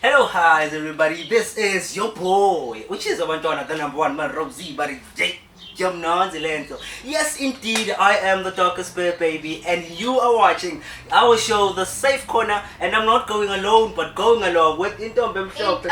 Hello, hi everybody. This is your boy, which is Abantwana, the number one man, Rob Z, but it's Lento. Yes, indeed, I am the darkest bear, baby, and you are watching our show, The Safe Corner, and I'm not going alone, but going along with Intombe Mhlophe.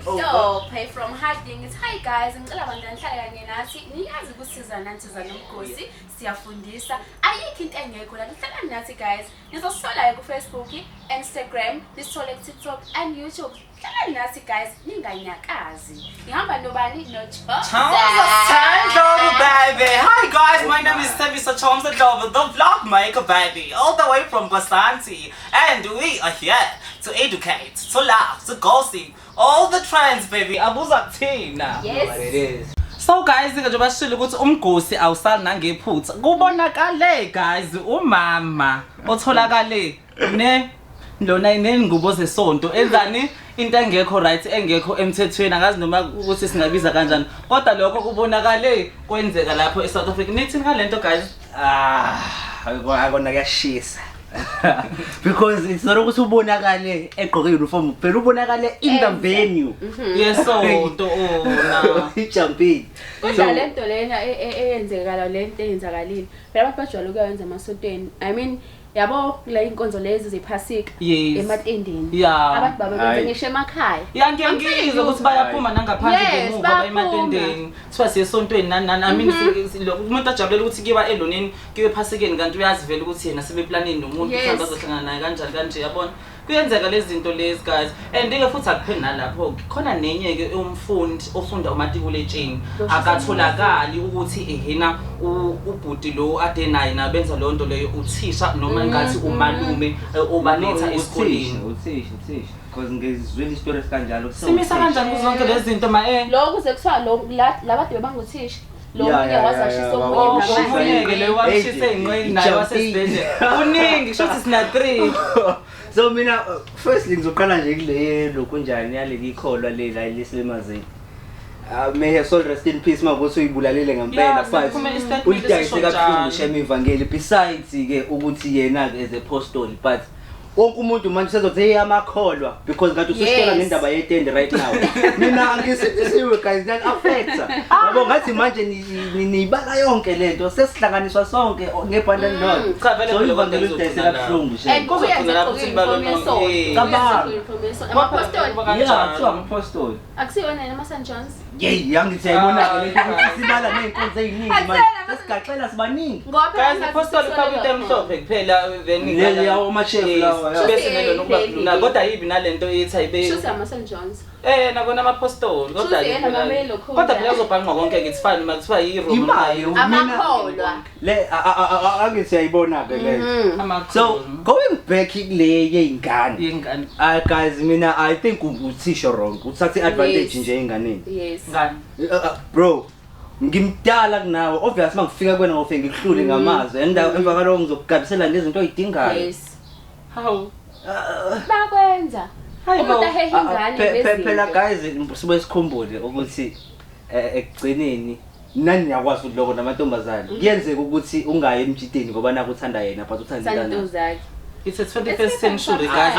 Mhlophe from Harding. It's hi guys, ngicela abantu anihlale kanye nathi. Niyazi ukusiza nansizwa nomkhosi, siyafundisa. Ayikho into engekho la. Nihlala nathi guys. Nizosola ku Facebook, Instagram, nisole ku TikTok and YouTube. Hlala nathi guys, ninganyakazi. Ngihamba nobani Baby. Hi guys, my name is Tembisa Chomsa Dover, the vlog maker baby, all the way from Basanti, and we are here to educate, to laugh, to gossip, all the trends baby. Abuza kuthina. Yes. What it is. So guys, njengoba bashilo ukuthi umgosi awusali nangephutha. Kubonakale guys umama otholakale ne lona inengubo zesonto enzani into engekho right engekho emthethweni akazi noma ukuthi singabiza kanjani kodwa lokho kubonakale kwenzeka lapho eSouth Africa. Nithi ngalento guys? Akona kuyashisa. Because it's not ukuthi ubonakale egqoke uniform, phela ubonakale in the venue. Yesonto ona. Ijumping. Kodwa lento lena eyenzekala lento eyenzakalile. Phela abantu bajwayele ukuyenza emasontweni. I mean yabo la inkonzo lezi zephasika ematendeni abantu babenza ngisho emakhaya ngiyangizwa ukuthi bayaphuma nangaphandle ngemuva ematendeni siba siyesontweni nani I mean umuntu ajabulela ukuthi kiba eloneni kibe phasikeni kanti uyazivela ukuthi yena sebeplanini nomuntu mhlawumbe azohlangana naye kanjani kanje yabona kuyenzeka lezi zinto lezi guys and ke futhi akupheli nalapho khona nenye ke umfundi ofunda umatikuletsheni akatholakali ukuthi ehena ubhuti lo ade naye nabenza lonto leyo uthisha noma ngathi umalume obaletha esikoleni uthisha because ngizwile istory esikanjalo simisa kanjani kuzonke lezi zinto lo kuze kuthiwa lo labade bebanguthisha lo munye wazashisa omunye ke le washisa ingqeni naye wasesibhedlela uningi shothi sina 3. So mina firstly ngizoqala nje kule lokunjani yaleli ikholwa lela eliselimazini. May her soul rest in peace makuthi uyibulalele ngempela futhi uyidayise kakhulu shema ivangeli besides ke ukuthi yena ke as a apostle but wonke umuntu manje sezothi hey amakholwa because ngathi usishela ngendaba yetende right now. Mina angisisiwe guys that affects. Yabo ngathi manje nibala yonke lento sesihlanganiswa sonke ngebhandle nalo. Cha vele so ivangeli udayise kakhulu shema. And kuyenza Apostle. Yeah, so apostle. Akusiyona nama St John's. Yey yangithi ayibona lento ukuthi sibala nezinkonzo eziningi manje sesigaxela sibaningi guys apostle ukabute emhlophe kuphela then yawo ama-chef lawa bese nelo nokuba kodwa yibi nalento ethi ayibe Shuthi ama St John's nakona ama-apostoli kodwa phela uzobhanqa konke ke sifana uma kuthiwa yi-room amakholwa le angithi ayibona ke le so going back kule yeyingane guys mina I think uthisha wrong uthathe advantage nje einganeni. Yes bro ngimdala kunawe obvious mangifika kwena ngofike ngikuhlule ngamazwi emva kaloko ngizokugabisela ngezinto oyidingayo. Yes how bakwenza umuntu ahehe ingane phela guys sibe sikhumbule ukuthi ekugcineni nani niyakwazi ukuthi lokho namantombazane kuyenzeka ukuthi ungayi emjideni ngoba naku uthanda yena but uthanda intana. It's a 21st century guys.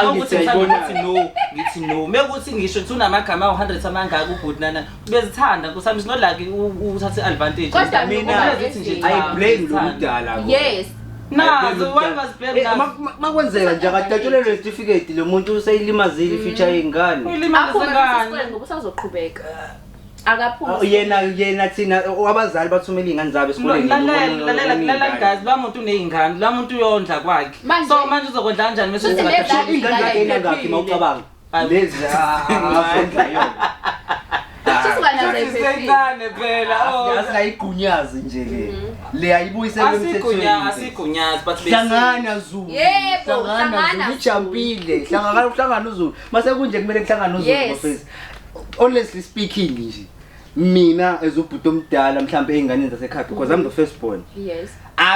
Ngithi no. Mekuthi ngisho ukuthi unamagama awu100 amangaka ubhuti nana bezithanda kusami not like uthathe advantage. Kodwa mina I blame lo mdala. Yes. Nazo one was blame nazo. Makwenzeka nje akadatshulelwe certificate lo muntu useyilimazile feature yengane. Uyilimazile ngani? Ngoba usazoqhubeka. Akaphuma yena thina abazali bathumela ingane zabo esikoleni lalela guys ba muntu unezingane la muntu uyondla kwakhe so manje uzokondla kanjani mase ungathi ingane yakhe ingakhi mawucabanga lezi afundla yona sisingane phela asiyigunyazi nje le ayibuyisele emthethweni asigunyazi but hlangana Zulu yebo hlangana ujampile hlangana uZulu mase kunje kumele kuhlangana uZulu bafethu. Honestly speaking nje mina ezubhuti omdala mhlambe einganeni zasekhaya because I'm the first born. Yes.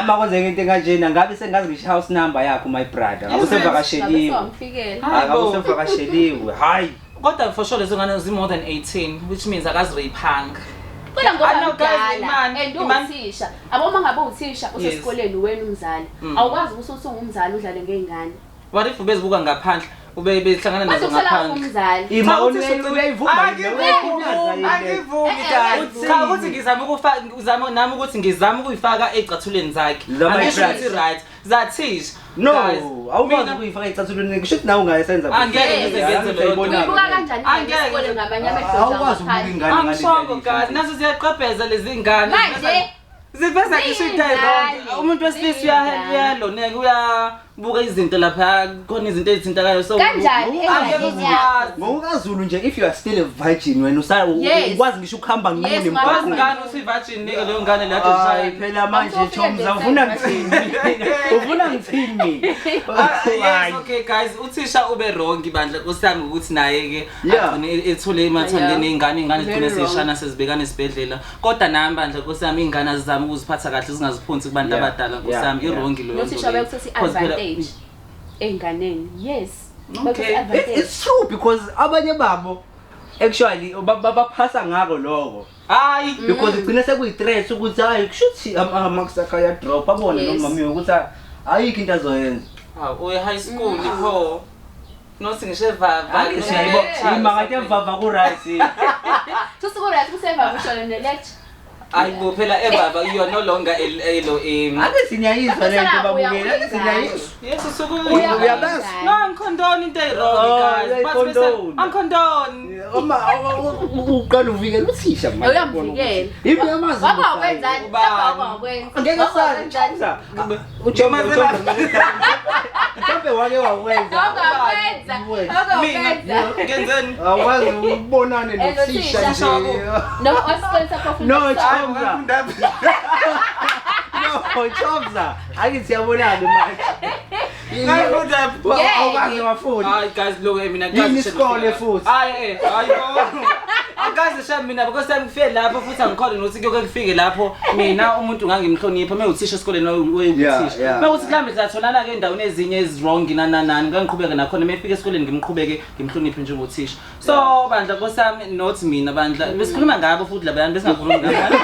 Makwenzeka into kanjena ngabe sengazi ngisho house number yakho my brother. Awusevakasheliwe. Awusevakasheliwe. Hayi. Kodwa for sure lezo ngane zi more than 18 which means akazirapanga. Kodwa ngoba mdala uthisha aboma ngabe uthisha usesikoleni wena umzali awukwazi ukuthi usungumzali udlale ngeingane. What if ubezibuka ngaphandle ube behlangana nazo ngaphandle umzali Imawoni uyayivuma angivumi guys cha ukuthi ngizama ukufaka nami ukuthi ngizama ukuyifaka ecathulweni zakhe angisho ukuthi right zathish no awukwazi ukuyifaka ecathulweni kusho ukuthi nawe ungayenza angeke ngizenze lokho uyibuka kanjani isikole ngamanye amehlo awukwazi ukubuka ingane I'm sure guys nazo ziyaqhebheza lezi ngane manje ziveza ngisho i-direct umuntu wesilisa uyaloneka uyabuka izinto lapha khona izinto ezithintakayo so kanjani ngokukaZulu nje if you are still a virgin wena ukwazi ngisho ukuhamba nquni mbazi ngane uthi virgin nika leyo ngane la hayi phela manje Chomza ufuna ngithini yes okay guys uthisha ube wrong bandla kusami ukuthi naye ke agcine ethule emathandeni ingane zigcine seshana sezibekana esibhedlela kodwa nami bandla kusami ingane azizama ukuziphatha kahle zingaziphunzi kubantu abadala kusami i-wrong lo nothisha bekuthi advantage enganeni yes okay it's true because abanye babo actually baphasa ngako lokho hayi because igcina sekuyi-threat ukuthi hayi kushuthi amakusakha ya drop abone noma mami ukuthi ayikho into azoyenza uye high school pho nothi ngisho evava imangake evava ku-right suthi ku-right kuseva kushona ne-lecture ayibo phela evava you are no longer elo ake sinyayizwa le nto babukela ake sinyayizwa yes usuku uyabazi no ngikhondoni into eyirong guys angikhondoni uqala uvikela uthisha manje uyamvikela yimi yamazi wakwenzani wakwenza ngeke saza uJomza mhlawumbe wake wakwenza wakwenza ngenzeni awazi ubonane nothisha nje no ospensa coffee no Chomza akithi siyabonana manje awukazi wafuna hayi guys lo mina yini isikole futhi hayi akazi shami mina because ngifike lapho futhi angikhole nokuthi kuyokufike lapho mina umuntu ngangimhlonipha mewuthisha esikoleni wewuthisha mewuthi mhlambe sizatholana ke endaweni ezinye ezwrong nani ngangiqhubeka nakhona mefika esikoleni ngimqhubeke ngimhloniphe njengothisha so bandla nkosami not mina bandla besikhuluma ngabo futhi labantu besingakhulumi ngabo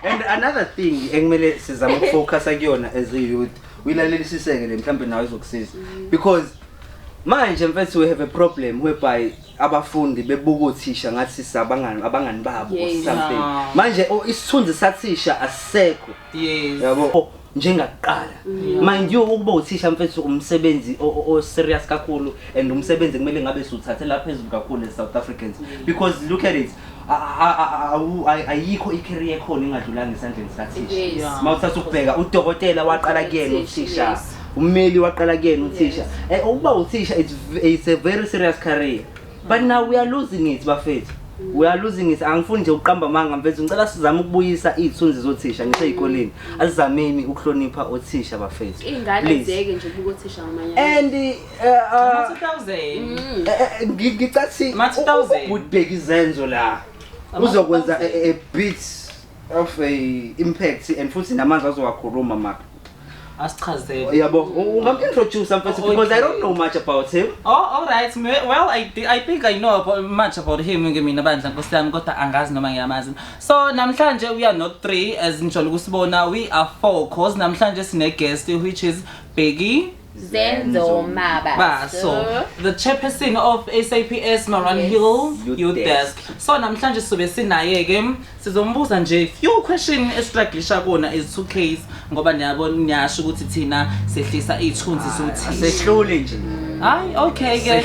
and another thing engimele sizama ukufocus kuyona as a youth uyilalelisiseke le mhlambe nawe izokusiza because manje mfethu we have a problem whereby abafundi bebuka uthisha ngathi abangani babo or something manje isithunzi sathisha asisekho yes yabo njengaqala mind you ukuba uthisha mfethu umsebenzi o serious kakhulu and umsebenzi kumele ngabe suthathe la phezulu kakhulu e South Africans because look at it ayikho i-career khona engadlulanga esandleni sathisha mawuthatha ukubheka udokotela waqala kuyena uthisha ummeli waqala kuyena uthisha ukuba uthisha it's a very serious career but now we are losing it bafethu we are losing it angifuni nje uqamba manga mfethu ngicela sizame ukubuyisa izithunzi zothisha ngiseyikoleni azizameni ukuhlonipha othisha bafethu ingane zeke nje ukuba uthisha ngamanye and 2000 ngicathi ubheka izenzo la uzokwenza a bit of a impact and futhi namanzi azowakhuluma maka asichazele yabo ungam-introduce mfethu because I don't know much about him all right well I think I know much about him ngemina bandla nkosi yami kodwa angazi noma ngiyamazi so namhlanje we are not 3 as njalo kusibona we are 4 cause namhlanje sine guest which is Bheki Zenzo Maba so the chairperson of SAPS Maran Hill Youth Desk so namhlanje sizobe sinaye ke sizombuza nje few question estruglisha kona is 2 case ngoba niyasho ukuthi thina sehlisa izithunzi zothi sehlule nje hayi okay ke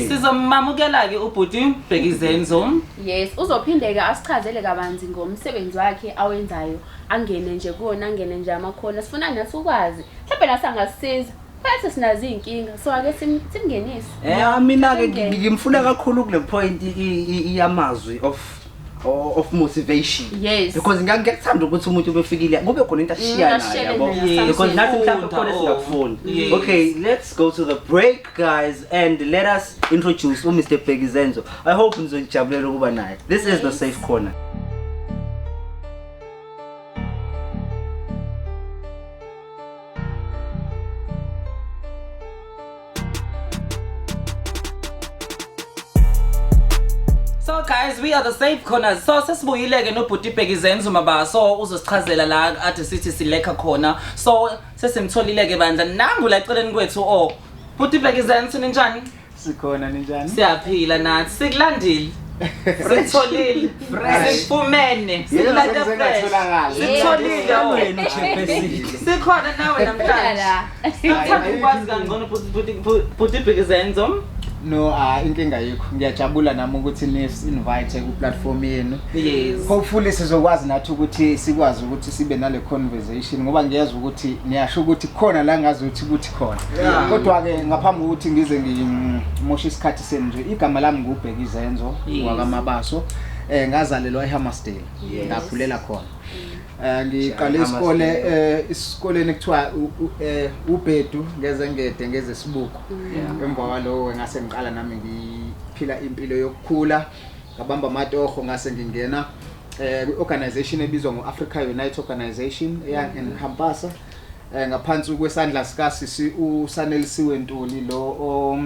sizomamukela ke ubhuti Bheki Zenzo yes uzophindeka asichazele kabanzi ngomsebenzi wakhe awenzayo angene nje kuona angene nje amakhono sifuna nathi ukwazi mhlawumbe nasangasiza bese sinazi inkinga so ake simngenise mina ke ngimfuna kakhulu kule point iyamazwi of motivation yes because ngiyangekuthanda ukuthi umuntu ubefikile kube khona into ashiyana yabo because nathi mhlawumbe khona singakufuni okay let's go to the break guys and let us introduce Mr. Bheki Zenzo I hope nizojabulela ukuba naye this is the safe corner So guys, we are the safe corners. So sesibuyile ke nobhuti Bheki Zenzo Maba so uzosichazela la ade sithi silekha khona. So sesimtholile ke bandla nambu la eceleni kwethu Futhi ibhekizeni ninjani? Sikhona ninjani? Siyaphila nathi. Sikulandile. Sitholile. Sifumene. Sikulanda fresh. Sitholile wena uChepesile. Sikhona nawe namhlanje. Ngithanda ukwazi kangcono futhi ibhekizenzo. No, inkinga yikho. Ngiyajabula nami ukuthi ni-invite ku-platform yenu. Yes. Hopefully sizokwazi nathi ukuthi sikwazi ukuthi sibe nale conversation ngoba ngiyeza ukuthi niyasho ukuthi khona la ngazi ukuthi khona. Kodwa ke ngaphambi ukuthi ngize ngimoshe isikhathi senu nje igama lami nguBhekizenzo wakamabaso. Ngazalelwa eHammersdale. Ngakhulela khona. Ngiqale isikoleni kuthiwa uBhedu ngeze sibuko. Emva kwalowo ngase ngiqala nami ngiphila impilo yokukhula ngabamba amatoho ngase ngingena organization ebizwa ngo-Africa Unite Organization encampasa ngaphansi kwesandla sikasisi uSanelisiwe Ntuli lo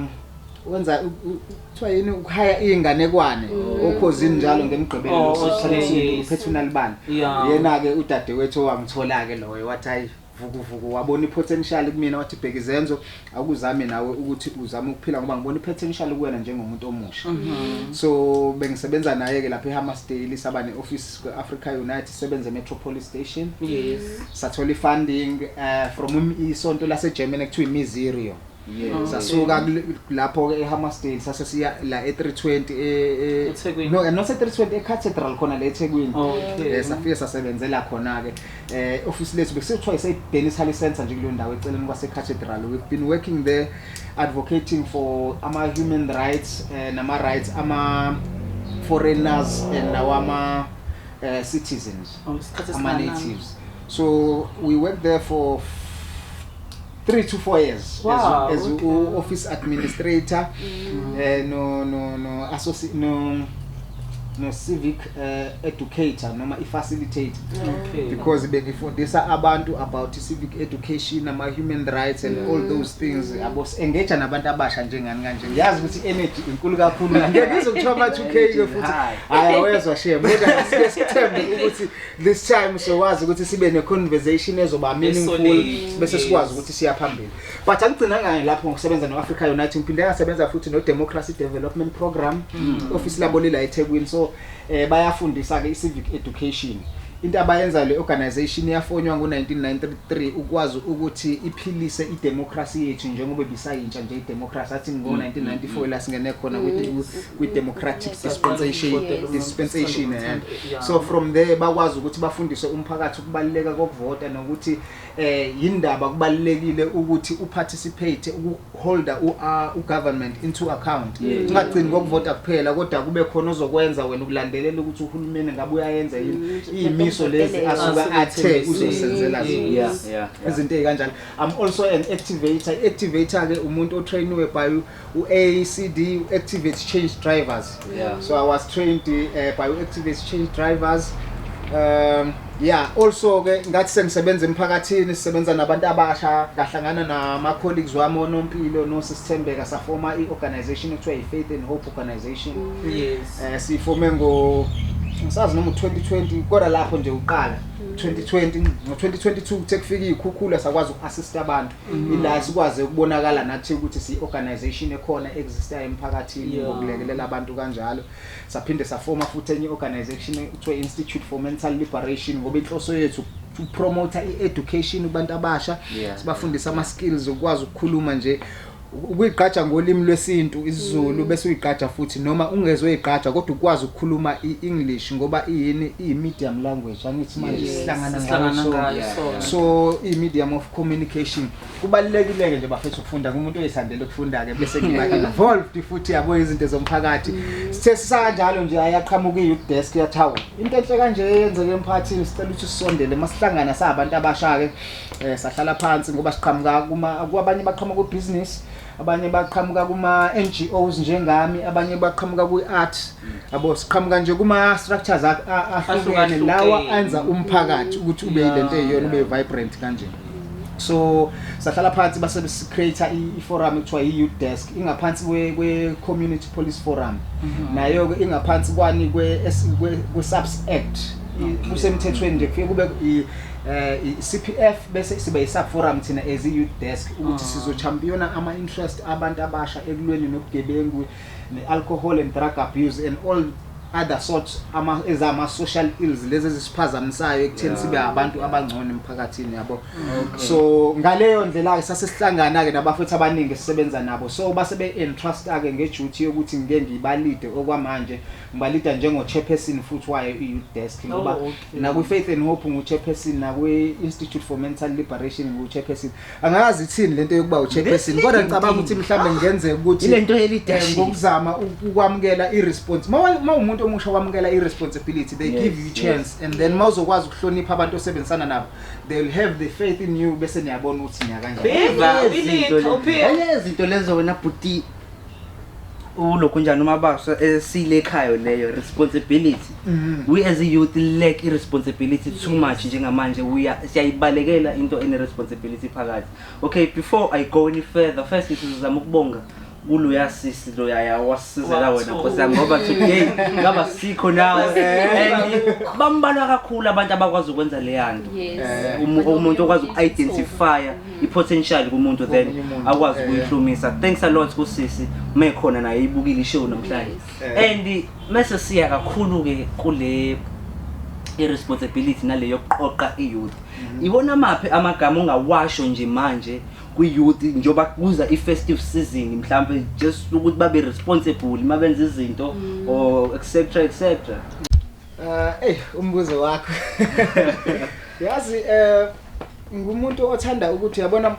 wenza kuthiwa yini ukuhaya inganekwane okhozini njalo ngemigqibelo uphethe unalibani yena ke udadewethu owangithola ke loyo wathi hayi vukuvuku wabona ipotential kumina wathi Bhekizenzo akuzame nawe ukuthi uzame ukuphila ngoba ngibona ipotential kuwena njengomuntu omusha. So bengisebenza naye ke lapha eHammersdale saba neoffice kweAfrica Unite sebenze Metropolis Station. Yes. Sathola funding from isonto lase Germany ekuthiwa iMiserio. Sasuka lapho ke eHammersdale sasesiya la e320 no se320 eCathedral khona la eThekwini. Safike sasebenzela khona ke office lethu bekusithiwa iseDennis Hall Center nje kulo ndawo eceleni kwaseCathedral. We've been working there advocating for ama human rights nama rights ama foreigners and our citizens, ama natives. So we worked there for 3 to 4 years. Wow, as office administrator, no civic educator noma facilitator. Because bengifundisa abantu about civic education ama human rights and all those things. Abos engage nabantu abasha njengani kanje. Ngiyazi ukuthi energy inkulu kakhulu. Ngeke ngizokuthola 2K ke futhi. Hayi awezwa share. Ngoba sithembe ukuthi this time so wazi ukuthi sibe ne conversation ezoba meaningful bese sikwazi ukuthi siya phambili. But angigcina ngayo lapho ngokusebenza no-Africa Unite ngiphinde ngasebenza futhi no-Democracy Development Program office labo lila eThekwini. So bayafundisa ke civic education. Into abayenza le organization yafonywa ngo1993 ukwazi ukuthi iphilise idemocracy yethu njengoba bisayintsha nje idemocracy athi ngo1994 la singene khona with democratic dispensation. So from there bakwazi ukuthi bafundise umphakathi ukubaluleka kokuvota nokuthi yindaba kubalekile ukuthi uparticipate ukuholda ugovernment into account. Ungagcini ngokuvota kuphela kodwa kube khona ozokwenza wena ukulandelela ukuthi uhulumeni ngabe uyayenza yini imiso lezi asuka athe uzosenzela zona. Izinto ezikanjalo. I'm also an activator. Activator ke umuntu otrainwe by uACD Activate Change Drivers. So I was trained by Activate Change Drivers. Also ke ngathi sengisebenza emphakathini sisebenza nabantu abasha ngahlangana nama colleagues wami onompilo no Sithembeka safoma iorganization ekuthiwa iFaith and Hope Organization. Sifome ngisazi noma 2020 kodwa lapho nje uqala 2020 ngo2022 kuthe kufika ikhukhula sakwazi ukuassist abantu ila sikwaze ukubonakala nathi ukuthi si-organization ekhona existayo emphakathini ukulekelela abantu kanjalo. Saphinde safoma futhi enye organization ekuthiwa Institute for Mental Liberation ngoba inhloso yethu to promote i-education kubantu abasha sibafundisa ama skills ukwazi ukukhuluma nje ukuyigqaja ngolimi lwesintu isiZulu bese uyigqaja futhi noma ungezoyigqaja kodwa ukwazi ukukhuluma iEnglish ngoba iyini i-medium language angithi manje sihlangana ngayo. So i-medium of communication kubalulekile nje bafethu ukufunda kumuntu oyisandele ukufunda ke bese ngiba involved futhi yabo izinto zomphakathi. Sithe sisanjalo nje ayaqhamuka i-youth desk yathawa into enhle kanje yenzeke emphakathini sicela ukuthi sisondele masihlangana sabantu abasha ke sahlala phansi ngoba siqhamuka kubanye baqhamuka ku-business, abanye baqhamuka kuma NGOs njengami, abanye baqhamuka ku-art. Abo siqhamuka nje kuma structures ahlukene lawa anza umphakathi ukuthi ube lento eyona ube vibrant kanje. So sahlala phansi base create i-forum ekuthiwa i-youth desk ingaphansi kwe-community police forum nayo ke ingaphansi kwani kwe-SAPS Act kusemthethweni nje kufike kube CPF bese siba yisaforum thina as youth desk ukuthi sizochampionana ama-interest abantu abasha ekulweni nobugebengu ne-alcohol and drug abuse and all other sorts ama-social ills lezi ezisiphazamisayo ekutheni sibe abantu abangcono emphakathini yabo. So ngaleyo ndlela-ke sasesihlangana-ke nabafethu abaningi sisebenza nabo, so base be-entrust-ke ngeduty yokuthi ngike ngibalide okwamanje, ngibalida njengo-chairperson futhi wayo i-youth desk ngoba nakwi-Faith and Hope ngu-chairperson, nakwi-Institute for Mental Liberation ngu-chairperson. Angakazi ithini lento yokuba u-chairperson, kodwa ngicabanga ukuthi mhlawumbe ngenzeka ukuthi ilento elidashi ngokuzama ukwamukela i-response. Umuntu omusha kwamukela i-responsibility, they give you chance and then mawuzokwazi ukuhlonipha abantu osebenzisana nabo, they will have the faith in you bese niyabona ukuthi niya kanjani. Izinto lezo wena bhuti ulokhu njani uma basa esile ekhaya leyo responsibility. We as a youth lack irresponsibility too much njengamanje. Siyayibalekela into ene responsibility phakathi. Okay, before I go any further, first sizama ukubonga kuluya sisi lo yaya wasizela wena Nkosiyami ngoba today ngaba sikho nawe and bambalwa kakhulu abantu abakwazi ukwenza le yanto. Umuntu okwazi uku-identify i-potential kumuntu then akwazi ukuyihlumisa. Thanks a lot kusisi mekhona naye ibukile ishow namhlanje. And mase siya kakhulu ke kule irresponsibility nale yokuqoqa i-youth. Ibona maphi amagama ongawasho nje manje kwi-youth njoba kuza i-festive season mhlambe just ukuthi babe responsible mabenza izinto or etc. Umbuzo wakho yazi ngumuntu othanda ukuthi yabona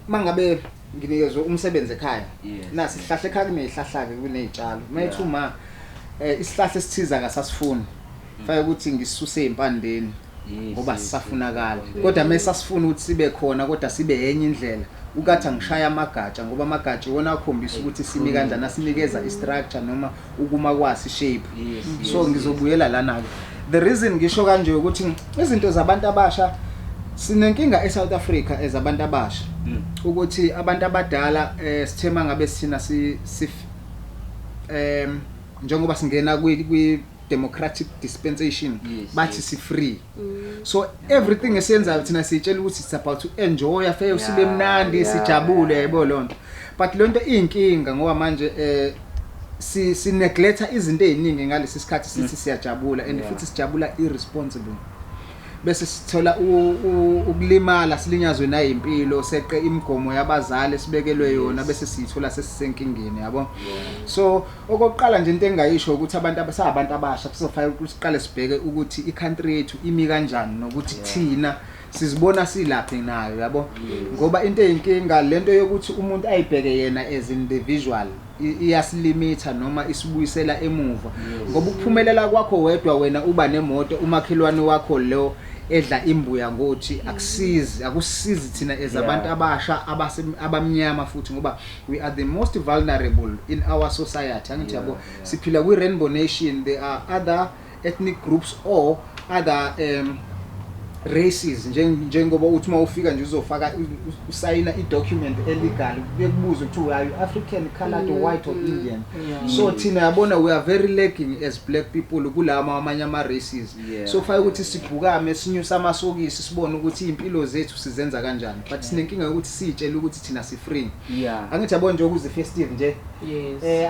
mangabe nginikezwe umsebenzi ekhaya nasi sihlahla ekhaya kunezihlahla ke kunezitshalo mayithuma isihlahla esithiza ngasasifuna faya ukuthi ngisuse empandeni ngoba sisafunakala kodwa mase sasifuna ukuthi sibe khona kodwa sibe enye indlela ukathi angishaya amagatsha ngoba amagatsha wona akhombisa ukuthi simi kanjani asinikeza istructure noma ukuma kwasi shape. So ngizobuyela lana ke the reason ngisho kanje ukuthi izinto zabantu abasha sinenkinga eSouth Africa ezabantu abasha ukuthi abantu abadala sithema ngabe sina njengoba singena kwi democratic dispensation bathi si free. So everything esiyenzayo thina sitshela ukuthi it's about to enjoy affair sibe mnandi sijabule yabo lonto, but lonto inkinga ngoba manje si neglecta izinto eziningi ngalesi sikhathi sithi siyajabula and futhi sijabula irresponsible bese sithola ukulimala silinyazwe na impilo seqe imigomo yabazali sibekelwe yona bese sithola sesisenkingeni yabo. So okokuqala nje into engayisho ukuthi abantu abasha kuzofanele ukuqale sibheke ukuthi i-country yethu imi kanjani nokuthi thina sizibona silaphi nayo yabo ngoba into eyinkinga lento yokuthi umuntu ayibheke yena as individual iyasilimita noma isibuyisela emuva ngoba ukuphumelela kwakho wedwa wena uba nemoto umakhelwane wakho lo edla imbuya ngothi akusizi thina as abantu abasha abamnyama futhi ngoba we are the most vulnerable in our society. Angithi yabo siphila kwi rainbow nation, there are other ethnic groups or other races njengoba uthi mawufika nje uzofaka usayina i-document illegal bekubuza ukuthi are you African, colored, white or Indian. So thina yabona we are very lacking as black people kulawa amanye ama races. So faya ukuthi sibhukame sinyusa amasokisi sibone ukuthi impilo zethu sizenza kanjani, but sinenkinga ukuthi sitshela ukuthi thina si free. Angithi yabona nje ukuze festive nje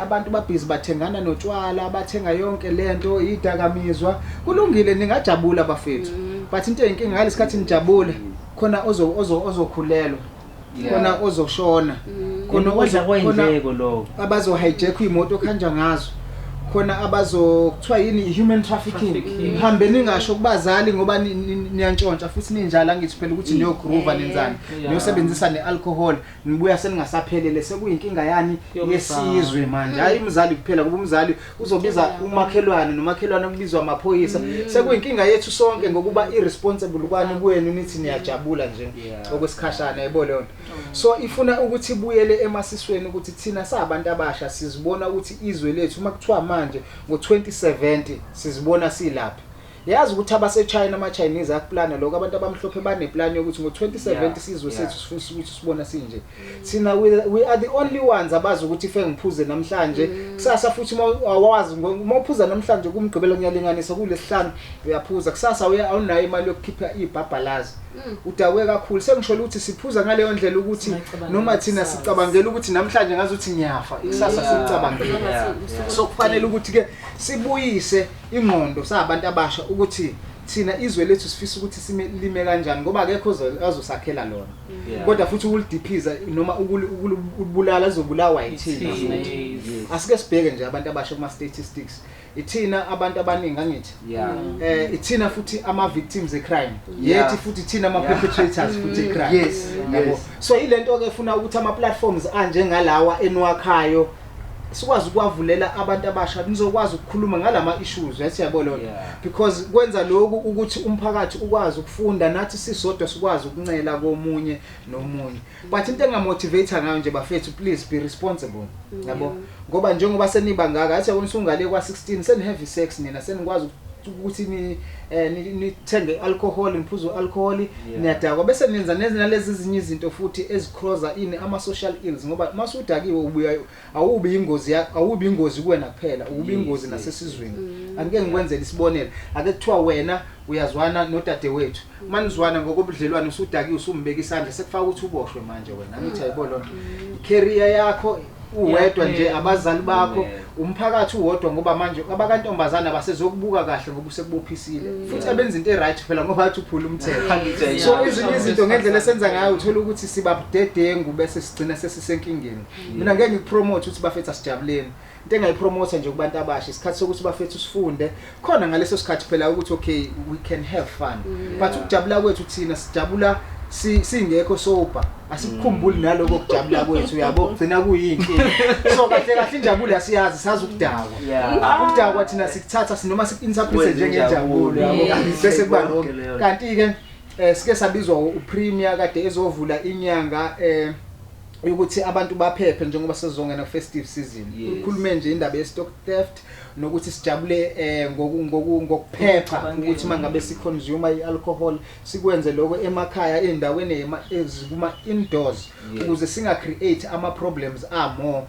abantu babhizi bathengana notshwala bathenga yonke lento idakamizwa kulungile ningajabula bafethu, but into enkinga ngalesikhathi nijabule khona ozokhulelwa khona ozoshona khona kwendleko lo abazo hijack imoto khanja ngazo khona abazokuthiwa yini human trafficking. Hambeni ngisho kubazali ngoba niyantshontsha futhi ninjala ngithi phela ukuthi niyo groove nenzani niyosebenzisa nealcohol nibuya seningasaphelele sekuyinkinga yani yesizwe manje. Hayi umzali kuphela kuba umzali uzobiza umakhelwane nomakhelwane kubizwa amaphoyisa sekuyinkinga yethu sonke ngokuba irresponsible kwani kuwena nithi niyajabula nje okwesikhashana yebo lonto. So ifuna ukuthi ibuyele emasisweni ukuthi thina sabantu abasha sizibona ukuthi izwe lethu uma kuthiwa manje ngo2070 sizibona silapha yazi ukuthi abase-China ama-Chinese akuplana lokho abantu abamhlophe baneplan yokuthi ngo-2070 sizwe sethu sifuna ukuthi sibona sinje thina we are the only ones abazi ukuthi ife ngiphuze namhlanje kusasa futhi awazi uma uphuza namhlanje kumgqibelo ngiyalinganisa kulesihlanu uyaphuza kusasa awunayo imali yokukhipha ibhabhalazi udawe kakhulu sengisho ukuthi siphuza ngaleyo ndlela ukuthi noma thina sicabangela ukuthi namhlanje ngazuthi ngiyafa ikusasa sicabangela so kufanele ukuthi ke sibuyise ingqondo sabantu abasha ukuthi thina izwe lethu sifisa ukuthi silime kanjani ngoba akekho azosakhela lona kodwa futhi ukulidiphiza noma ukubulala azobulawa yithina asike sibheke nje abantu abasha kuma statistics ithina abantu abaningi angithi ithina futhi ama victims e crime yethi futhi thina ama perpetrators futhi e crime yes so ilento ke efuna ukuthi ama platforms anje ngalawa enwakhayo sikwazi ukwavulela abantu abasha nizokwazi ukukhuluma ngalama issues yathi yabona because kwenza lokhu ukuthi umphakathi ukwazi ukufunda nathi sisodwa sikwazi ukuncela komunye nomunye but into engamotivate ngayo nje bafethu please be responsible yabo ngoba njengoba seniba ngaka athi yabona usungale kwa 16 seni heavy sex nina senikwazi ukuthi nithenge alcohol niphuzo alcohol niyadakwa bese nenza nalezi ezinye izinto futhi ezicrossa ama social ills ngoba masudakiwe ubuya awubi ingozi kuwena kuphela ubi ingozi nasesizweni angeke ngikwenzele isibonelo ake kuthiwa wena uyazwana nodade wethu manizwana ngokobudlelwane usudakiwe usumbeka isandla sekufaka ukuthi uboshwe manje wena angithi ayibona career yakho uwedwa nje abazali bakho umphakathi uwodwa ngoba manje abakantombazana basezokubuka kahle ngoba usekubophisile futhi abenza into eright phela ngoba athi uphula umthetho so izinto ngendlela esenza ngayo uthola ukuthi sibabudedengu bese sigcina sesisenkingeni mina ngeke ngipromote ukuthi bafethu asijabuleni into engayipromote nje kubantu abasha isikhathi sokuthi bafethu sifunde khona ngaleso sikhathi phela ukuthi okay we can have fun but ukujabula kwethu thina sijabula singekho soba asikukhumbuli naloko kujabula kwethu yabo kugcina kuyinkinga so kahle kahle injabulo yasiyazi sazi ukudakwa ukudakwa thina sikuthatha sinoma sikinterpret njengenjabulo yabo bese kuba lonke kanti ke sike sabizwa upremier kade ezovula inyanga ukuthi abantu baphephe njengoba sezongena festive season ukhulume nje indaba ye stock theft nokuthi sijabule ngokuphepha ukuthi mangabe siconsume ialcohol sikwenze lokho emakhaya endaweni ezikuma indoors ukuze singa create ama problems more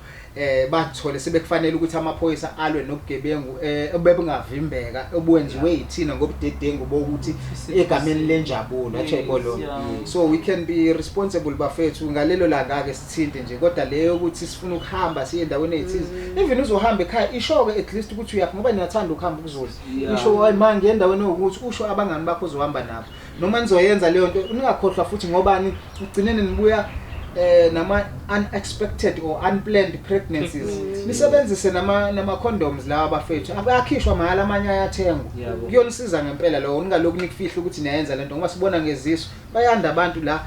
bathole sebekufanele ukuthi amaphoyisa alwe nobugebengu obebengavimbeka obuwenziwe yithina ngobudedengu bokuthi egameni lenjabulo athi ayibolo so we can be responsible bafethu ngalelo langa ke sithinte nje kodwa leyo ukuthi sifuna ukuhamba siye endaweni ethize even uzohamba ekhaya ishoke at least ukuthi uyaphi ngoba niyathanda ukuhamba ukuzula isho hayi manje endaweni ukuthi usho abangani bakho uzohamba nabo noma nizoyenza leyo nto ningakhohlwa futhi ngobani ugcinene nibuya nama unexpected or unplanned pregnancies nisebenzise nama condoms lawa bafethu abakhishwa mahala amanye ayathengwa kuyonisiza ngempela lo ningaloku nikufihla ukuthi niyenza lento ngoba sibona ngeziso bayanda abantu la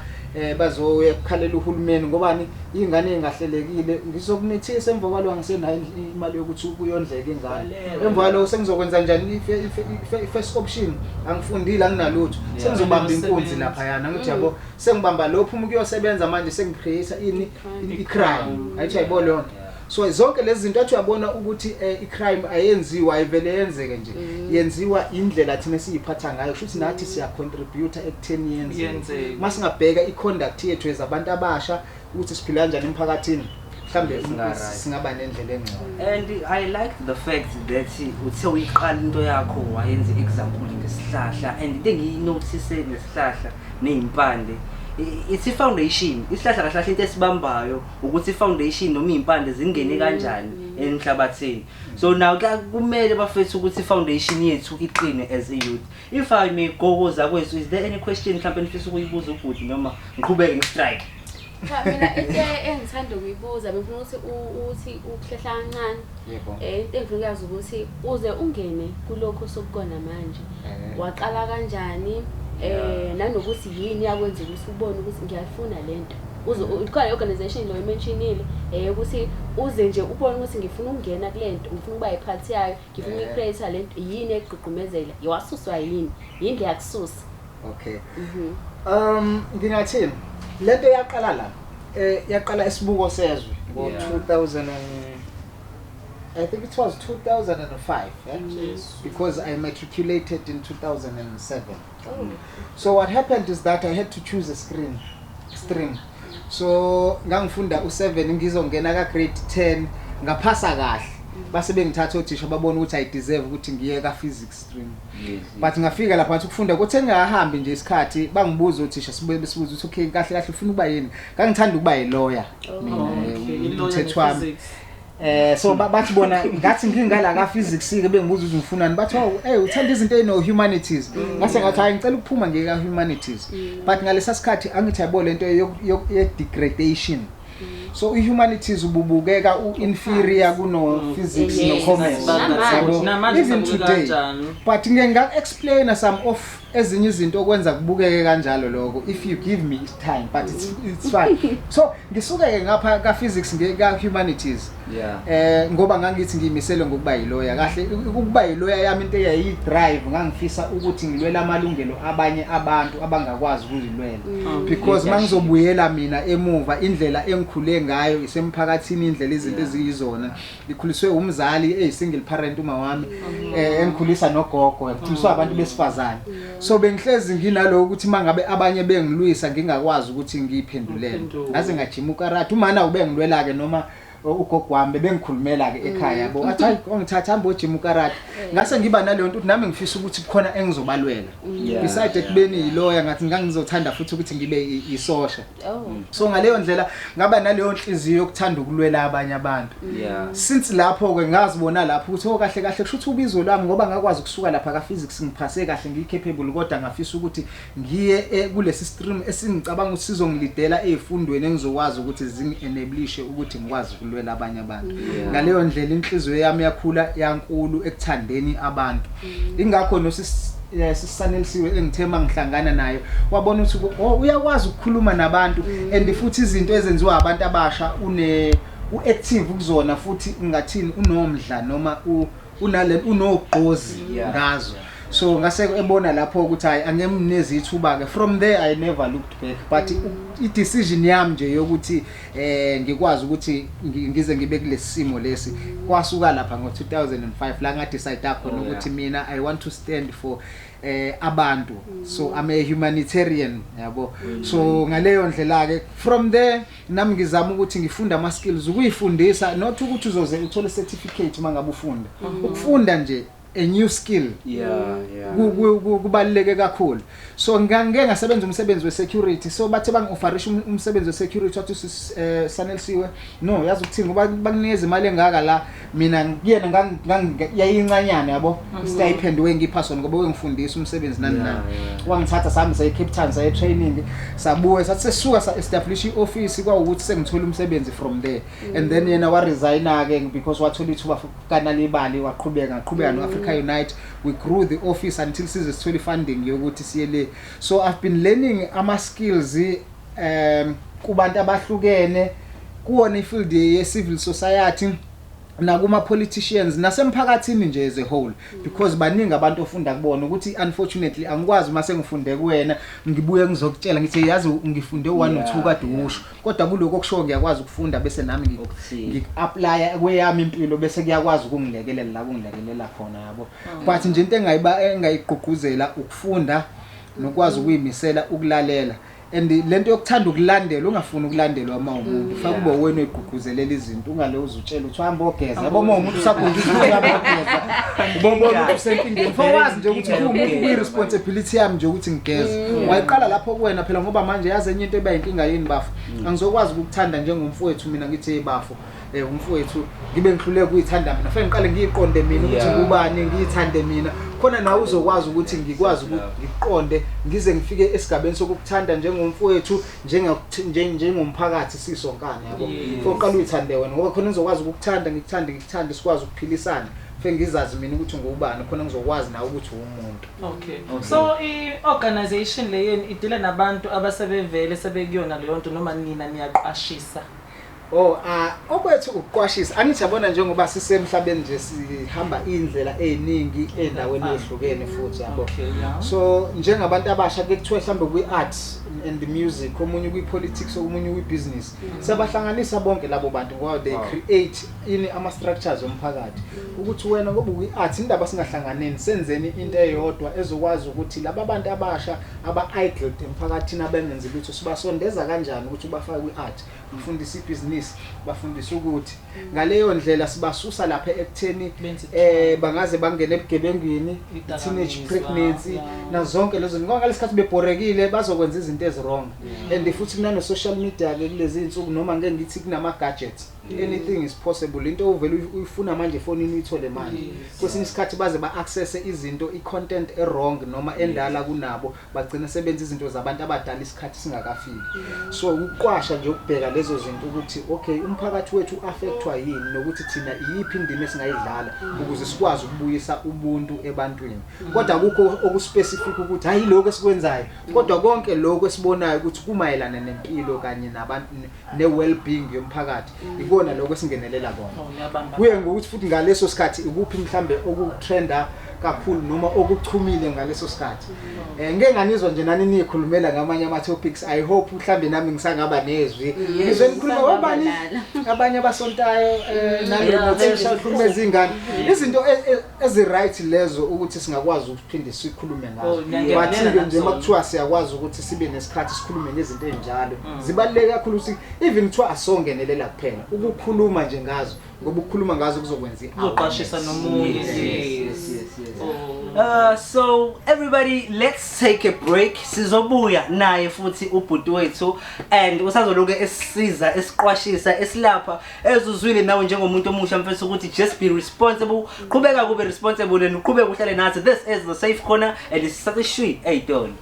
bazokhalela uhulumeni ngobani ingane engahlelekile ngizokunithisa emva kwalo ngisenayo imali yokuthi kuyondleke ingane emva kwalo sengizokwenza njani first option angifundile anginalutho sengizobamba inkunzi lapha yana ngithi yabo sengibamba lokho ukuyosebenza manje sengicreate icrime ayithi ayibona so zonke lezi zinto athi uyabona ukuthi icrime ayenziwa ayivele yenzeke nje yenziwa indlela thina siyiphatha ngayo futhi nathi siya contribute ekutheni yenze masingabheka iconduct yethu ezabantu abasha ukuthi siphila kanjani emphakathini mhlambe singaba nendlela engcono and I like the fact that uthe uyiqala into yakho wayenza example ngesihlahla and into engiyinotice ngesihlahla nezimpande it's a foundation isihlahla kahle into esibambayo ukuthi ifoundation noma izimpande zingene kanjani enhlabathini so now kumele bafethu ukuthi ifoundation yethu iqine as a youth if I may go kwethu is there any question mhlawumbe nifisa ukuyibuza ubhuti noma ngiqhubeke ngistrike mina into engithanda ukuyibuza bengifuna ukuthi ukuhlehla kancane into engifuna ukuyazi ukuthi uze ungene kulokho sokukona manje waqala kanjani nanokuthi yini yakwenza ukuthi ubone ukuthi ngiyafuna lento ukhona organization lo mentionile ukuthi uze nje ubone ukuthi ngifuna ukungena kulento ngifuna ukuba iphathi yayo ngifuna ukcreate lento yini eqhuqumezela yawasuswa yini yakususa okay ngingathini lento yaqala la yaqala esibuko sezwe ngo 2000 I think it was 2005, because I matriculated in 2007. So what happened is that I had to choose a stream. So ngangifunda u7 ngizongena ka grade 10 ngaphasa kahle. Base bengithatha othisha babona ukuthi I deserve ukuthi ngiye ka physics stream. But ngafika lapha ngathi ukufunda kuthe ngingahambi nje isikhathi bangibuza othisha besibuza ukuthi okay kahle kahle ufuna ukuba yini. Ngangithanda ukuba yilawyer mina umthethwami. So bathi bona ngathi ngingala ka physics ke bengibuza ukuthi ngifunani bathi hey uthanda izinto ezino humanities ngase ngathi hayi ngicela ukuphuma ngeka humanities but ngalesa sikhathi angithi yabo lento ye degradation. So humanities ububukeka inferior kuno physics no commerce even today but ngeke explain some of ezinye izinto okwenza kubukeke kanjalo lokho if you give me time but it's fine. So ngisuke ke ngapha ka physics ngeka humanities ngoba ngangithi ngiyimisele ngokuba yilawyer kahle ukuba yilawyer yami into eyayi drive ngangifisa ukuthi ngilwela amalungelo abanye abantu abangakwazi ukuzilwela because mangizobuyela mina emuva indlela engikhule ngayo isemphakathini indlela izinto eziyizona ngikhuliswe umzali single parent uma wami engikhulisa nogogo ngikhuliswa abantu besifazane. So bengihlezi nginalo ukuthi mangabe abanye bengilwisa ngingakwazi ukuthi ngiyiphendulele ngaze ngajima ukarate umana ubengilwela ke noma ugogo wami bengikhulumela ke ekhaya yabo athi hayi ngithatha hamba ojima ukarate ngase ngiba naleyo nto nami ngifisa ukuthi kukhona engizobalwela beside kubeni yilawyer ngathi ngangizothanda futhi ukuthi ngibe isosha. So ngaleyo ndlela ngaba naleyo nhliziyo yokuthanda ukulwela abanye abantu. Since lapho ke ngazibona lapho ukuthi kahle kahle kusho ukuthi ubizo lami ngoba ngakwazi ukusuka lapha ka physics ngiphase kahle ngicapable kodwa ngafisa ukuthi ngiye kulesi stream esingicabanga ukuthi sizongilidela ezifundweni engizokwazi ukuthi zingi-enablishe ukuthi ngikwazi ukulwela abanye abantu. Ngaleyo ndlela inhliziyo yami yakhula yankulu ekuthandeni abantu. Ingakho Sanelisiwe engithema ngihlangana nayo wabona ukuthi uyakwazi ukukhuluma nabantu and futhi izinto ezenziwa abantu abasha uactive kuzona futhi ngathini unomdla noma unogqozi ngazo. So ngase ebona lapho ukuthi hayi angemnezi ithuba ke from there I never looked back but i-decision yami nje yokuthi ngikwazi ukuthi ngize ngibe kulesi simo lesi kwasuka lapha ngo2005 la nga decide khona ukuthi mina I want to stand for abantu. So I'm a humanitarian yabo. So ngaleyo ndlela ke from there nami ngizama ukuthi ngifunda ama skills ukuyifundisa not ukuthi uzoze uthole certificate mangabe ufunda ukufunda nje a new skill kubaluleke kakhulu. So ngeke ngasebenza umsebenzi we security so bathe bangi-offerisha umsebenzi we security wathi Sanelisiwe no yazi ukuthini ngoba bakunikeza imali engaka la mina kuyena yayincanyana yabo stipend wengiphasona ngoba wengifundisa umsebenzi nani wangithatha sami saye Cape Town saye training sabuye sathi sesuka sa establish i-office kwawukuthi sengithola umsebenzi from there and then yena wa resign ke because wathola ithuba kanali ibali waqhubeka no Africa Unite. We grew the office until sizesithole funding yokuthi siyele. So I've been learning ama skills kubantu abahlukene kuona ifield ye civil society nakuma politicians nasemphakathini nje as a whole because baningi abantu ofunda kubona ukuthi unfortunately angikwazi mase ngifunde kuwena ngibuye ngizokutshela ngithi yazi ngifunde 1 or 2 kade usho kodwa kuloko okusho ngiyakwazi ukufunda bese nami ngi-apply kweyami impilo bese kuyakwazi ukungilekelela la kungilekelela khona yabo. But nje into engayigqugquzela ukufunda nokwazi ukuyimisela ukulalela and lento yokuthanda ukulandela ungafuni ukulandelwa uma umuntu faka kube wena egqugquzelela izinto ungalezo utshela uthi hamba ogeza yabo uma umuntu usagugisa hamba ogeza ubona umuntu usenkingeni fawazi nje ukuthi umuntu kuyi-responsibility yami nje ukuthi ngigeze wayiqala lapho kuwena phela ngoba manje yazi enye into eba inkinga yini bafo angizokwazi ukukuthanda njengomfowethu mina ngithi hey bafo umfowethu ngibe ngihluleke ukuyithanda mina fanele ngiqale ngiyiqonde mina ukuthi kubani ngiyithande mina khona nawe uzokwazi ukuthi ngikwazi ukuqonde ngize ngifike esigabeni sokukuthanda njengomfowethu njengomphakathi sisonkana yabo foqala uyithande wena ngoba khona ngizokwazi ukukuthanda ngikuthande sikwazi ukuphilisana fe ngizazi mina ukuthi ngubani khona ngizokwazi nawe ukuthi umuntu. Okay. So i-organization leyeni idila nabantu abasebevele sebekuyona leyo nto noma nina niyaqashisa Okwethu ukuqwashisa angithi yabona njengoba sisemhlabeni nje sihamba indlela eziningi endaweni ezihlukene futhi yabo. So njengabantu abasha ke kuthiwa mhlambe kwi-art and the music, omunye kwi-politics, omunye kwi-business. Sabahlanganisa bonke labo bantu ngoba they create ama structures omphakathi. Ukuthi wena ngoba kwi-art indaba singahlanganeni senzeni into eyodwa ezokwazi ukuthi laba bantu abasha aba-idle emphakathini abengenzi lutho sibasondeza kanjani ukuthi ubafake kwi-art. Bafundisa ibhizinisi, bafundisa ukuthi ngaleyo ndlela sibasusa lapha ekutheni bangaze bangene ebugebengwini, teenage pregnancy na zonke lezo ngoba ngalesikhathi bebhorekile bazokwenza izinto ezirong. And futhi kunano social media ke kulezi insuku noma ngeke ngithi kunama gadgets, anything is possible. Into ovela uyifuna manje efonini uyithole manje. Kwesinye isikhathi baze ba-access izinto i-content e-wrong noma endala kunabo bagcina sebenza izinto zabantu abadala isikhathi singakafiki. So uqwasha nje ukubheka lezo zinto ukuthi okay umphakathi wethu affectwa yini nokuthi thina iyiphi indima esingayidlala ukuze sikwazi ukubuyisa ubuntu ebantwini. Kodwa akukho okuspecific ukuthi hayi lokho esikwenzayo, kodwa konke lokho esibonayo ukuthi kumayelana nempilo kanye nabantu ne-well-being yomphakathi ikona lokho esingenelela kona. Kuye ngokuthi futhi ngaleso sikhathi ikuphi mhlambe okutrenda kakhulu noma okuchumile ngaleso sikhathi. Ngeke nganizwa nje nani nikhulumela ngamanye ama topics. I hope mhlambe nami ngisangaba nezwi. Ngizonikhuluma ngobani abanye abasontayo nalo khuluma izingane. Izinto ezi right lezo ukuthi singakwazi ukuphinde sikhulume ngazo. Bathi nje makuthiwa siyakwazi ukuthi sibe nesikhathi sikhulume nezinto ezinjalo. Zibaluleke kakhulu ukuthi even kuthiwa asongenelela kuphela ukukhuluma nje ngazo ngoba ukukhuluma ngazo kuzokwenza uqashisa nomunye. So everybody, let's take a break. Sizobuya naye futhi ubhuti wethu and usazoloke esisiza esiqwashisa esilapha ezuzwile nawe njengomuntu omusha mfethu ukuthi just be responsible. Qhubeka kube responsible and uqhubeka uhlale nathi. This is the Safe Corner and it's such a sweet Don.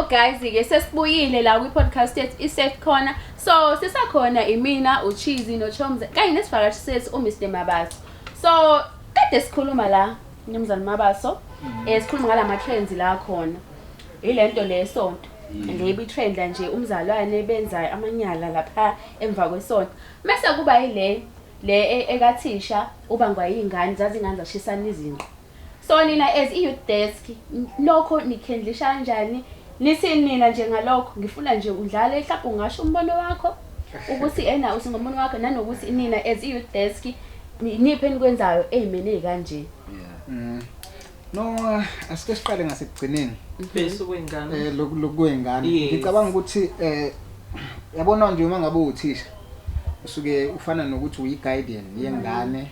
Guys, ke sesibuyile la kwi-podcast yethu i-Safe Corner. So sisakhona imina uCheesy noChomza kanye nesivakashi sethu uMr Mabaso. So kade sikhuluma la Mnumzane Mabaso sikhuluma ngala trends la khona. Ilento lesonto ngibe trend la nje umzalwane benzayo amanyala lapha emva kwesonto. Mase kuba yile ekathisha ubangwa izingane zazingane zashisana izinto. So nina as i-youth desk lokho nikhendlisha kanjani? Nithi nina nje ngalokho ngifuna nje udlale mhlawumbe ungasho umbono wakho ukuthi ena usingombono wakho nanokuthi nina as i-youth desk niphe enikwenzayo ezimene kanje. No, asike siqale ngasekugcineni bese kwengane lokwengane. Ngicabanga ukuthi yabona nje uma ngabe uthisha usuke ufana nokuthi uyi-guardian yengane,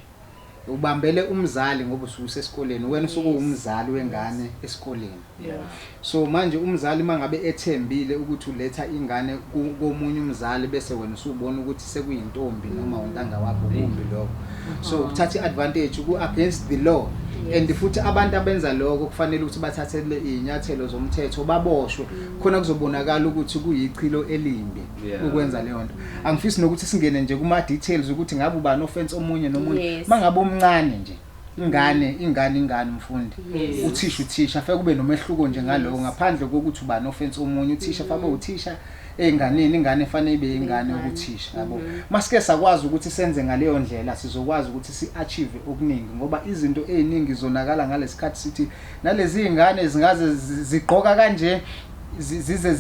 ubambele umzali ngoba usesesikoleni, wena usuke umzali wengane esikoleni. So manje umzali mangabe ethembile ukuthi uletha ingane komunye umzali bese wena usubona ukuthi sekuyintombi noma untanga wakho kumbi lokho. So ukuthatha advantage ku against the law. And futhi abantu abenza lokho kufanele ukuthi bathathele inyathelo zomthetho baboshwe khona kuzobonakala ukuthi kuyichilo elimbi ukwenza leyo nto. Angifisi nokuthi singene nje kuma details ukuthi ngabe ubani offense omunye nomunye. Mangabe omncane nje ingane mfundi uthisha afike kube nomehluko nje ngaloko ngaphandle kokuthi ubani offense omunye uthisha fabe uthisha enganeni ingane efanele ibe ingane ukuthisha yabo. Masike sakwazi ukuthi senze ngaleyo ndlela sizokwazi ukuthi si-achieve okuningi ngoba izinto eziningi zonakala ngalesikhathi sithi nalezi ingane zingaze zigqoka kanje zize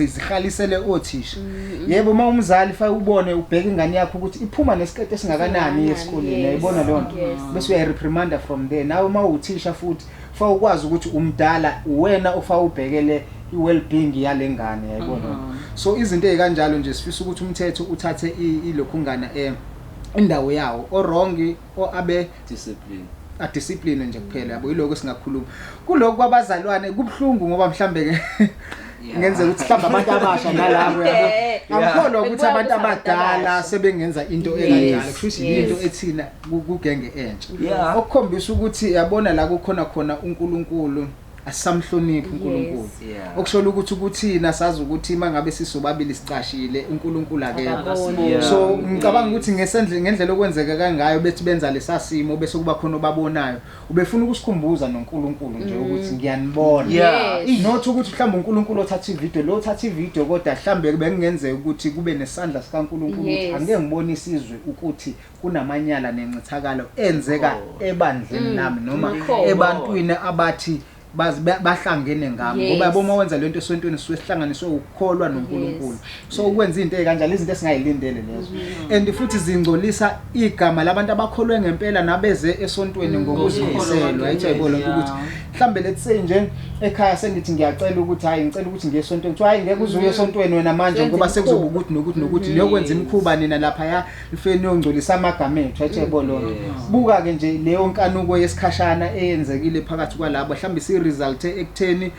zihalisele othisha. Yebo uma umzali fa ubone ubheka ingane yakho ukuthi iphuma nesikete esingakanani esikoleni yayibona leyo nto bese uyareprimanda from there. Nawe uma uthisha futhi fa ukwazi ukuthi umdala wena ofa ubhekele i-well-being yalengane yayibona. So izinto ezikanjalo nje sifisa ukuthi umthetho uthathe ilokhungana indawo yawo o wrong o abe discipline nje kuphela yabo. Yiloko singakhuluma kuloko kwabazalwane kubhlungu ngoba mhlambe ke ngenze ukuthi mhlawumbe abantu abasha nalabo yabo angikholwa ukuthi abantu abadala sebengenza into ekanjalo kusho into ethina kugenge entsha okukhombisa ukuthi yabona la kukhona uNkulunkulu asisamhloniphi uNkulunkulu okusho ukuthi kuthina sazi ukuthi mangabe sisobabili sicashile uNkulunkulu akekho so ngicabanga ukuthi ngendlela okwenzeka kangayo bethi benza lesasimo bese kuba khona obabonayo ubefuna ukusikhumbuza noNkulunkulu nje ukuthi ngiyanibona not ukuthi mhlawumbe uNkulunkulu othatha ivideo lo othatha ivideo kodwa mhlawumbe bekungenzeka ukuthi kube nesandla sikaNkulunkulu angeke ngibone isizwe ukuthi kunamanyala nencithakalo enzeka ebandleni nami noma ebantwini abathi bahlangene ngami ngoba yabo mawenza lento esontweni sihlanganiswe ukukholwa noNkulunkulu so ukwenza izinto ezikanjalo izinto esingayilindele lezo and futhi zingcolisa igama labantu abakholwe ngempela nabeze esontweni ngokuzikhoselwa ayithayibona ukuthi mhlambe let's say nje ekhaya sengithi ngiyacela ukuthi hayi ngicela ukuthi ngiye esontweni kuthiwa hayi ngeke uzuye esontweni wena manje ngoba sekuzoba ukuthi nokuthi nokuthi niyokwenza imikhuba nina lapha ya lifeni yongcolisa amagama ethu ayithayibona buka ke nje leyo nkanuko yesikhashana eyenzekile phakathi kwalabo mhlambe result ekutheni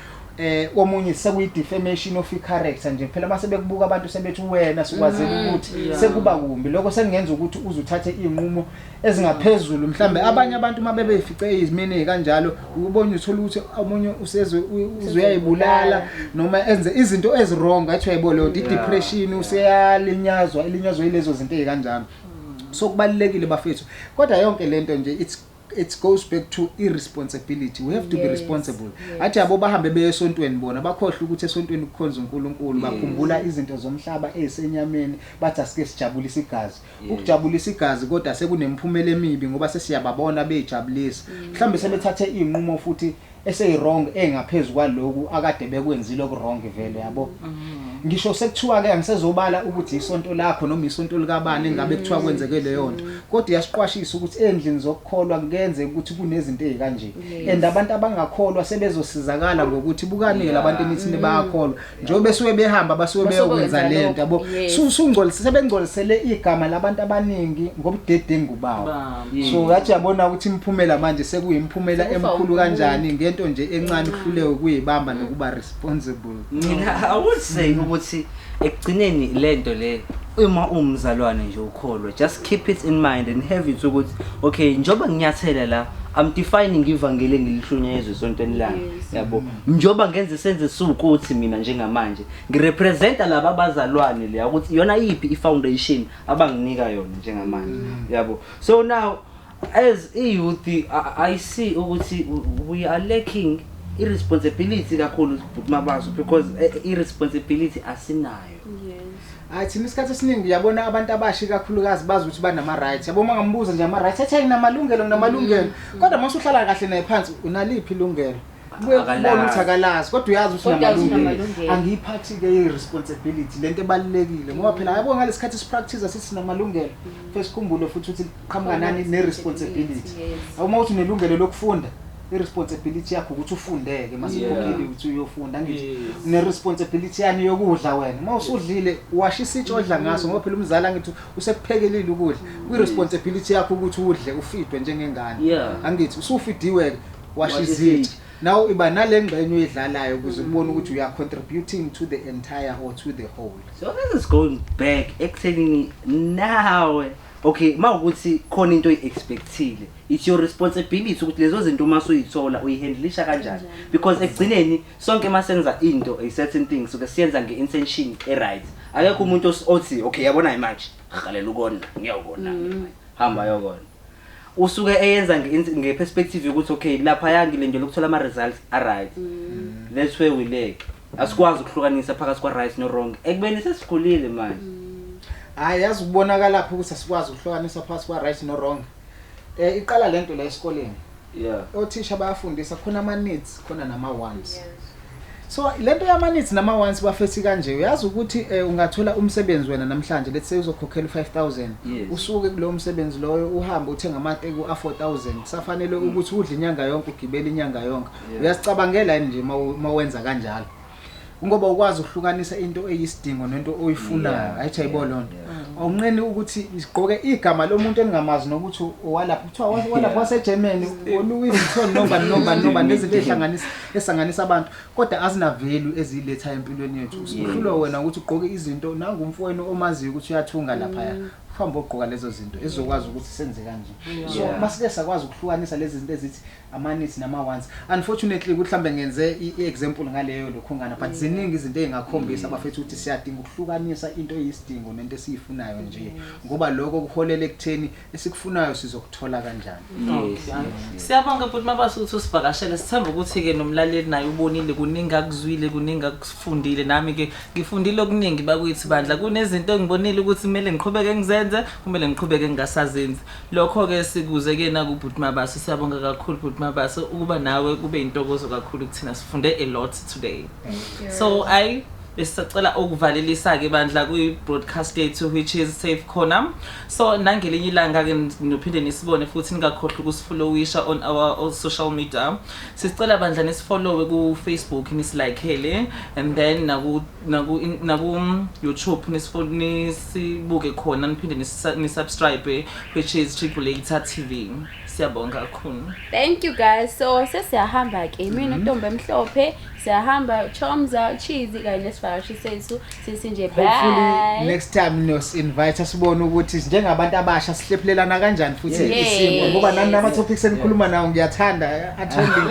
omunye sekuyi defamation of character nje phela mase bekubuka abantu sebethi wena sikwazela ukuthi sekuba kumbi lokho sengenza ukuthi uzuthathe inqumo ezingaphezulu mhlambe abanye abantu mabe befice izimene kanjalo ubone uthola ukuthi omunye usezwe uzuyayibulala noma enze izinto ezirong athi uyayibona depression useyalinyazwa ilezo zinto ezikanjalo so kubalekile bafethu kodwa yonke lento nje it goes back to irresponsibility. We have to be responsible. Athi yabo bahambe beyesontweni bona bakhohle ukuthi esontweni kukhonza uNkulunkulu bakhumbula izinto zomhlaba ezisenyameni bathi asike sijabulisa igazi. Ukujabulisa igazi kodwa sekunemphumela emibi ngoba sesiyababona bejabulisa. Mhlambe sebethathe inqumo futhi eseyirong engaphezulu kwaloku akade bekwenzile okurong vele yabo. Ngisho sekuthiwa ke angisezobala ukuthi isonto lakho noma isonto likabani engabe kuthiwa kwenzeke leyo nto kodwa iyasiqwashisa ukuthi endlini zokukholwa kungenze ukuthi kunezinto ezikanje and abantu abangakholwa sebezosizakala ngokuthi bukanele abantu emithini bayakholwa njengoba besuke behamba basuke beyokwenza lento yabo sungcolise sebengcolisele igama labantu abaningi ngobudedengu bawo so yathi yabona ukuthi imphumela manje sekuyimphumela emkhulu kanjani ngento nje encane kuhluleke ukuyibamba nokuba responsible. I would say ukuthi ekugcineni lento le uma umzalwane nje ukholwa just keep it in mind and have it ukuthi okay njoba nginyathela la I'm defining ivangeli engilihlunyezwe esontweni lami yabo njoba ngenze senze sukuthi mina njengamanje ngirepresenta laba abazalwane le ukuthi yona yipi ifoundation abanginika yona njengamanje yabo so now as a youth I see ukuthi we are lacking irresponsibility kakhulu mabazo because irresponsibility asinayo. Thina isikhathi esiningi yabona abantu abashi kakhulukazi bazi ukuthi banama rights yabo mangambuza nje ama rights athi namalungelo kodwa mase uhlala kahle naye phansi unaliphi ilungelo kubuye kubona ukuthi akalazi kodwa uyazi ukuthi unamalungelo angiyiphathi ke irresponsibility lento ebalekile ngoba phela yabo ngalesikhathi sipractice sithi namalungelo first kumbulo futhi ukuthi qhamuka nani neresponsibility awuma uthi unelungelo lokufunda irresponsibility yakho ukuthi ufundeke masibukile ukuthi uyofunda ngithi neresponsibility yani yokudla wena mawusudlile washa isitsho odla ngaso ngoba phela umzala ngithi usekuphekelile ukudla irresponsibility yakho ukuthi udle ufidwe njengengane angithi usufidiwe washa izitsho now iba nalengxenye oyidlalayo ukuze ubone ukuthi you are contributing to the entire or to the whole. So this is going back actually now okay mawukuthi khona into oyiexpectile it's your responsibility ukuthi lezo zinto uma usuyithola uyihandlisha kanjani because ekugcineni sonke masenza into a certain thing so ke siyenza ngeintention eright akekho umuntu othi okay yabona manje halela ukona ngiyawubona hamba yokona usuke eyenza ngeperspective ukuthi okay lapha yangilendele ukuthola ama results aright that's where we lack asikwazi ukuhlukanisa phakathi kwa right no wrong ekubeni sesikhulile manje yazi ukubonakala lapho ukuthi asikwazi ukuhlukanisa phakathi kwa right no wrong iqala lento la esikoleni othisha bayafundisa khona ama needs khona nama wants so lento yama needs nama wants bafethi kanje uyazi ukuthi ungathola umsebenzi wena namhlanje let's say uzokhokhela 5000 usuke kulo msebenzi loyo uhamba uthenga amateki a4000 kusafanele ukuthi udle inyanga yonke ugibele inyanga yonke uyasicabangela nje mawenza kanjalo ngoba ukwazi ukuhlukanisa into eyisidingo nento oyifunayo ayithi ayibona lonto awunqeni ukuthi sigqoke igama lomuntu engamazi nokuthi owalapha kuthiwa walapha waseGermany Louis Vuitton noma nezinto ehlanganisa abantu kodwa azina value eziletha empilweni yethu usuhlulo wena ukuthi ugqoke izinto nangumfowenu omaziyo ukuthi uyathunga lapha uhamba ugqoka lezo zinto ezokwazi ukuthi senze kanje so masike sakwazi ukuhlukanisa lezi zinto ezithi ama-needs nama-wants unfortunately ukuthi mhlambe ngenze i-example ngaleyo lokhungana but ziningi izinto ezingakhombisa abafethu ukuthi siyadinga ukuhlukanisa into eyisidingo nento esiyifunayo nje ngoba lokho kuholela ekutheni esikufunayo sizokuthola kanjani. Siyabonga futhi Mabaso ukuthi usivakashele sithemba ukuthi ke nomlaleli naye ubonile kuningi akuzwile kuningi akufundile nami ke ngifundile okuningi bakuyithi bandla kunezinto engibonile ukuthi kumele ngiqhubeke ngizenze kumele ngiqhubeke ngingasazenzi lokho ke sikuze ke na kuBhuti Mabaso siyabonga kakhulu Bhuti Mabaso ukuba nawe kube intokozo kakhulu kuthina sifunde a lot today. So besicela ukuvalelisa ke bandla kwi broadcast yethu which is Safe Corner. So nangelinye ilanga ke nophinde nisibone futhi ningakhohlwa ukusifollowisha on our social media. Sicela bandla nisifollowe ku Facebook nisilikeele and then naku YouTube nisibuke khona niphinde nisubscribe which is Triple8 TV. Siyabonga kakhulu. Thank you guys. So sesiyahamba ke mina Ntombi Emhlophe siyahamba Chomza Cheesy kanye nesivakashi sethu sisinje bye. Hopefully next time nos invite sibone ukuthi njengabantu abasha sihlephulelana kanjani futhi isimbo ngoba nami nama topics enikhuluma nawo ngiyathanda athombi.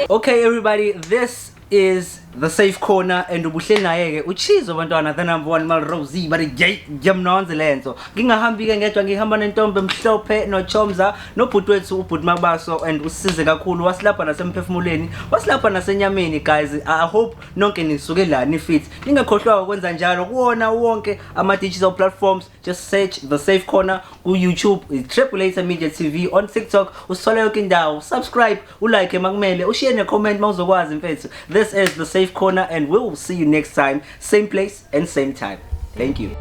Okay everybody, this is the Safe Corner and ubuhleli naye ke uChizo bantwana the number 1 mal Rosie bari jamnonze lento ngingahambi ke ngedwa ngihamba nentombi emhlophe noChomza nobhuti wethu uBhuti Mabaso and usize kakhulu wasilapha nasemphefumuleni wasilapha nasenyameni guys. I hope nonke nisuke la ni fit ningakhohlwa ukwenza njalo kuona wonke ama digital platforms just search the Safe Corner ku YouTube Triple8 Media TV on TikTok usithola yonke indawo subscribe ulike makumele ushare ne comment mawuzokwazi mfethu. This is the Safe Corner and we will see you next time, same place and same time. Thank you.